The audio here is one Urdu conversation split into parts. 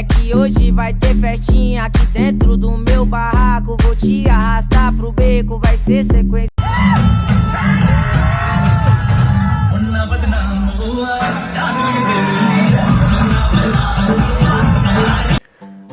É que hoje vai ter festinha aqui dentro do meu barraco. Vou te arrastar pro beco, vai ser sequência.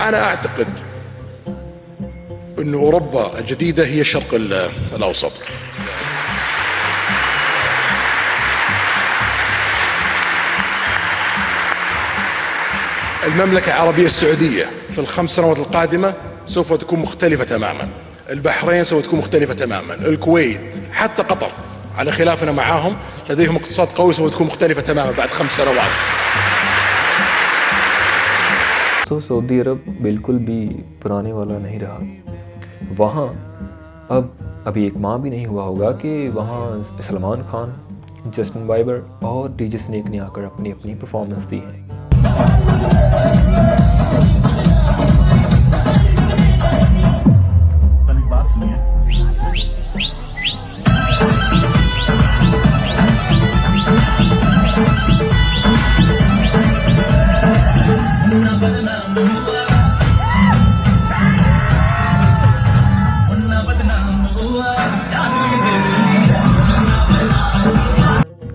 أنا أعتقد أن أوروبا الجديدة هي الشرق الأوسط. المملكة العربية السعودية في ال5 سنوات القادمة سوف تكون مختلفة تماما. البحرين سوف تكون مختلفة تماما. الكويت حتى قطر على خلافنا معاهم لديهم اقتصاد قوي سوف تكون مختلفة تماما بعد 5 سنوات. تو سعودی عرب بالکل بھی پرانے والا نہیں رہا۔ وہاں ابھی ایک ماہ بھی نہیں ہوا ہوگا کہ وہاں سلمان خان، جسٹن بائبر اور ڈی جے سنیک نے آ کر اپنی پرفارمنس دی ہے۔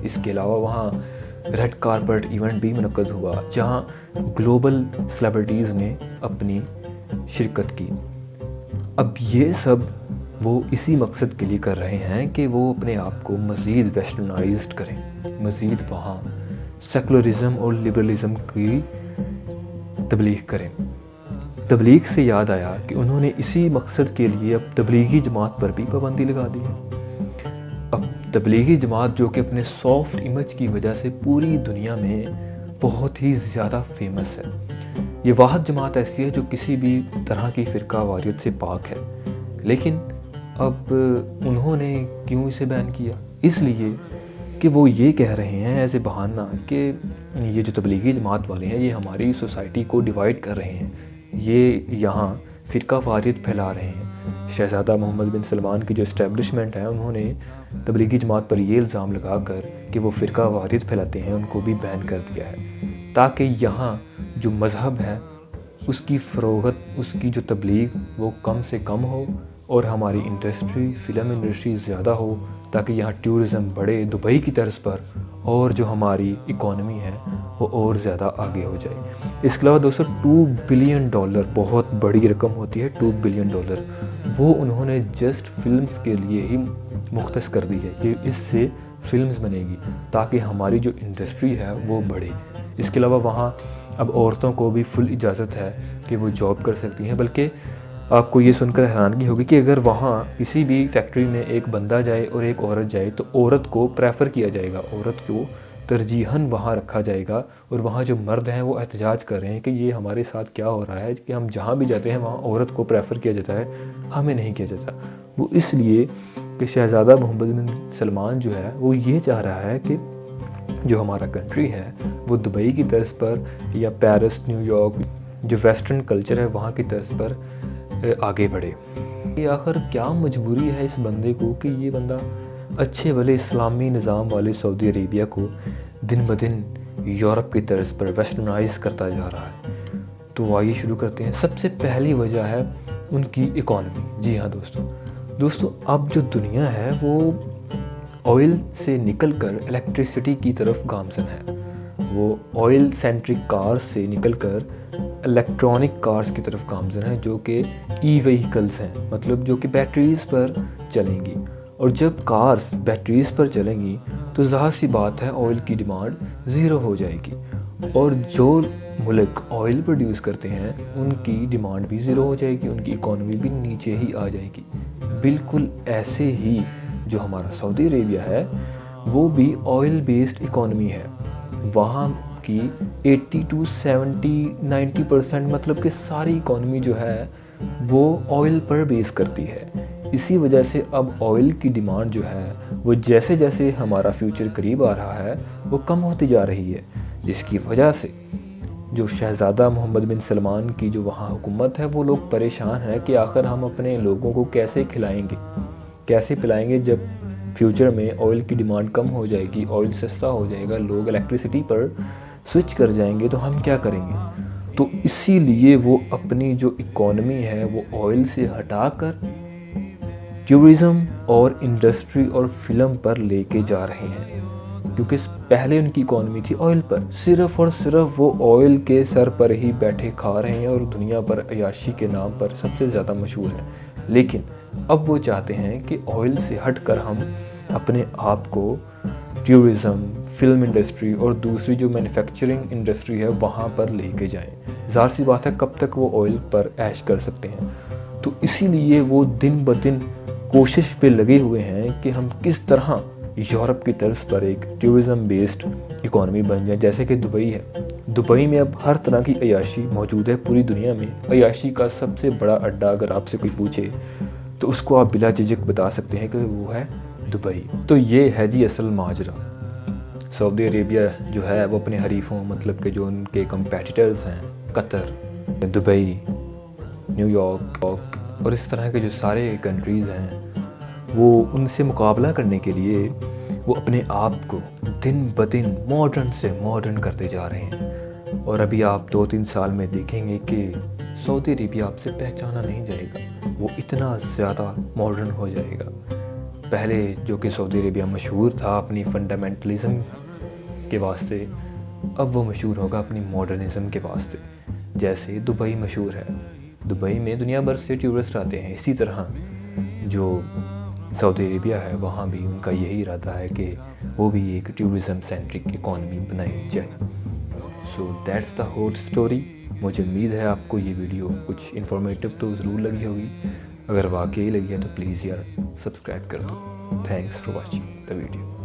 اس کے علاوہ وہاں ریڈ کارپٹ ایونٹ بھی منعقد ہوا جہاں گلوبل سیلیبریٹیز نے اپنی شرکت کی۔ اب یہ سب وہ اسی مقصد کے لیے کر رہے ہیں کہ وہ اپنے آپ کو مزید ویسٹرنائزڈ کریں، مزید وہاں سیکولرزم اور لبرلزم کی تبلیغ کریں۔ تبلیغ سے یاد آیا کہ انہوں نے اسی مقصد کے لیے اب تبلیغی جماعت پر بھی پابندی لگا دی ہے۔ اب تبلیغی جماعت جو کہ اپنے سافٹ امیج کی وجہ سے پوری دنیا میں بہت ہی زیادہ فیمس ہے، یہ واحد جماعت ایسی ہے جو کسی بھی طرح کی فرقہ واریت سے پاک ہے۔ لیکن اب انہوں نے کیوں اسے بین کیا؟ اس لیے کہ وہ یہ کہہ رہے ہیں ایز اے بہانہ کہ یہ جو تبلیغی جماعت والے ہیں یہ ہماری سوسائٹی کو ڈیوائیڈ کر رہے ہیں، یہ یہاں فرقہ واریت پھیلا رہے ہیں۔ شہزادہ محمد بن سلمان کی جو اسٹیبلشمنٹ ہے انہوں نے تبلیغی جماعت پر یہ الزام لگا کر کہ وہ فرقہ واریت پھیلاتے ہیں ان کو بھی بین کر دیا ہے، تاکہ یہاں جو مذہب ہے اس کی فروغت، اس کی جو تبلیغ وہ کم سے کم ہو اور ہماری انڈسٹری، فلم انڈسٹری زیادہ ہو، تاکہ یہاں ٹورزم بڑھے دبئی کی طرز پر، اور جو ہماری اکانومی ہے وہ اور زیادہ آگے ہو جائے۔ اس کے علاوہ دوستو $2 بلین بہت بڑی رقم ہوتی ہے، $2 بلین وہ انہوں نے جسٹ فلمز کے لیے ہی مختص کر دی ہے کہ اس سے فلمز بنے گی تاکہ ہماری جو انڈسٹری ہے وہ بڑھے۔ اس کے علاوہ وہاں اب عورتوں کو بھی فل اجازت ہے کہ وہ جاب کر سکتی ہیں، بلکہ آپ کو یہ سن کر حیرانگی ہوگی کہ اگر وہاں کسی بھی فیکٹری میں ایک بندہ جائے اور ایک عورت جائے تو عورت کو پریفر کیا جائے گا، عورت کو ترجیحاً وہاں رکھا جائے گا، اور وہاں جو مرد ہیں وہ احتجاج کر رہے ہیں کہ یہ ہمارے ساتھ کیا ہو رہا ہے کہ ہم جہاں بھی جاتے ہیں وہاں عورت کو پریفر کیا جاتا ہے، ہمیں نہیں کیا جاتا۔ وہ اس لیے کہ شہزادہ محمد بن سلمان جو ہے وہ یہ چاہ رہا ہے کہ جو ہمارا کنٹری ہے وہ دبئی کی طرز پر یا پیرس، نیو یارک، جو ویسٹرن کلچر ہے وہاں کی طرز پر آگے بڑھے۔ کہ آخر کیا مجبوری ہے اس بندے کو کہ یہ بندہ اچھے والے اسلامی نظام والے سعودی عربیہ کو دن بدن یورپ کی طرز پر ویسٹرنائز کرتا جا رہا ہے۔ تو آئیے شروع کرتے ہیں. سب سے پہلی وجہ ہے ان کی اکانومی. جی ہاں دوستو اب جو دنیا ہے وہ آئل سے نکل کر الیکٹریسٹی کی طرف گامزن ہے. وہ آئل سینٹرک کارز سے نکل کر الیکٹرانک کارز کی طرف گامزن ہے، جو کہ ای وہیکلز ہیں، مطلب جو کہ بیٹریز پر چلیں گی. اور جب کارز بیٹریز پر چلیں گی تو ظاہر سی بات ہے آئل کی ڈیمانڈ زیرو ہو جائے گی، اور جو ملک آئل پروڈیوس کرتے ہیں ان کی ڈیمانڈ بھی زیرو ہو جائے گی، ان کی اکانومی بھی نیچے ہی آ جائے گی. بالکل ایسے ہی جو ہمارا سعودی عربیہ ہے وہ بھی آئل بیسڈ اکانومی ہے. وہاں کی 80 to 90% مطلب کہ ساری اکانومی جو ہے وہ آئل پر بیس کرتی ہے. اسی وجہ سے اب آئل کی ڈیمانڈ جو ہے وہ جیسے جیسے ہمارا فیوچر قریب آ رہا ہے وہ کم ہوتی جا رہی ہے، جس کی وجہ سے جو شہزادہ محمد بن سلمان کی جو وہاں حکومت ہے وہ لوگ پریشان ہیں کہ آخر ہم اپنے لوگوں کو کیسے کھلائیں گے، کیسے پلائیں گے. جب فیوچر میں آئل کی ڈیمانڈ کم ہو جائے گی، آئل سستا ہو جائے گا، لوگ الیکٹریسٹی پر سوئچ کر جائیں گے تو ہم کیا کریں گے. تو اسی لیے وہ اپنی جو اکانومی ہے وہ آئل سے ہٹا کر ٹورزم اور انڈسٹری اور فلم پر لے کے جا رہے ہیں، کیونکہ پہلے ان کی اکانومی تھی آئل پر. صرف اور صرف وہ آئل کے سر پر ہی بیٹھے کھا رہے ہیں اور دنیا پر عیاشی کے نام پر سب سے زیادہ مشہور ہیں. لیکن اب وہ چاہتے ہیں کہ آئل سے ہٹ کر ہم اپنے آپ کو ٹورزم، فلم انڈسٹری اور دوسری جو مینوفیکچرنگ انڈسٹری ہے وہاں پر لے کے جائیں. ظاہر سی بات ہے کب تک وہ آئل پر عیش کر سکتے ہیں. تو اسی لیے وہ دن بدن کوشش پہ لگے ہوئے ہیں کہ ہم کس طرح یورپ کی طرز پر ایک ٹورزم بیسڈ اکانومی بن جائیں. جیسے کہ دبئی ہے، دبئی میں اب ہر طرح کی عیاشی موجود ہے. پوری دنیا میں عیاشی کا سب سے بڑا اڈا اگر آپ سے کوئی پوچھے تو اس کو آپ بلا جھجک بتا سکتے ہیں کہ وہ ہے دبئی. تو یہ ہے جی اصل ماجرا. سعودی عربیہ جو ہے وہ اپنے حریفوں مطلب کہ جو ان کے کمپیٹیٹرز ہیں، قطر، دبئی، نیو یارک اور اس طرح کے جو سارے کنٹریز ہیں، وہ ان سے مقابلہ کرنے کے لیے وہ اپنے آپ کو دن بدن ماڈرن سے ماڈرن کرتے جا رہے ہیں. اور ابھی آپ 2-3 سال میں دیکھیں گے کہ سعودی عربیہ آپ سے پہچانا نہیں جائے گا، وہ اتنا زیادہ ماڈرن ہو جائے گا. پہلے جو کہ سعودی عربیہ مشہور تھا اپنی فنڈامنٹلزم کے واسطے، اب وہ مشہور ہوگا اپنی ماڈرنزم کے واسطے. جیسے دبئی مشہور ہے، دبئی میں دنیا بھر سے ٹورسٹ آتے ہیں. اسی طرح جو سعودی عربیہ ہے وہاں بھی ان کا یہی ارادہ ہے کہ وہ بھی ایک ٹورزم سینٹرک اکانومی بنائی جائے. So that's the whole story. مجھے امید ہے آپ کو یہ ویڈیو کچھ انفارمیٹیو تو ضرور لگی ہوگی. اگر واقعی لگی ہے تو پلیز یار سبسکرائب کر دو. Thanks for watching the video.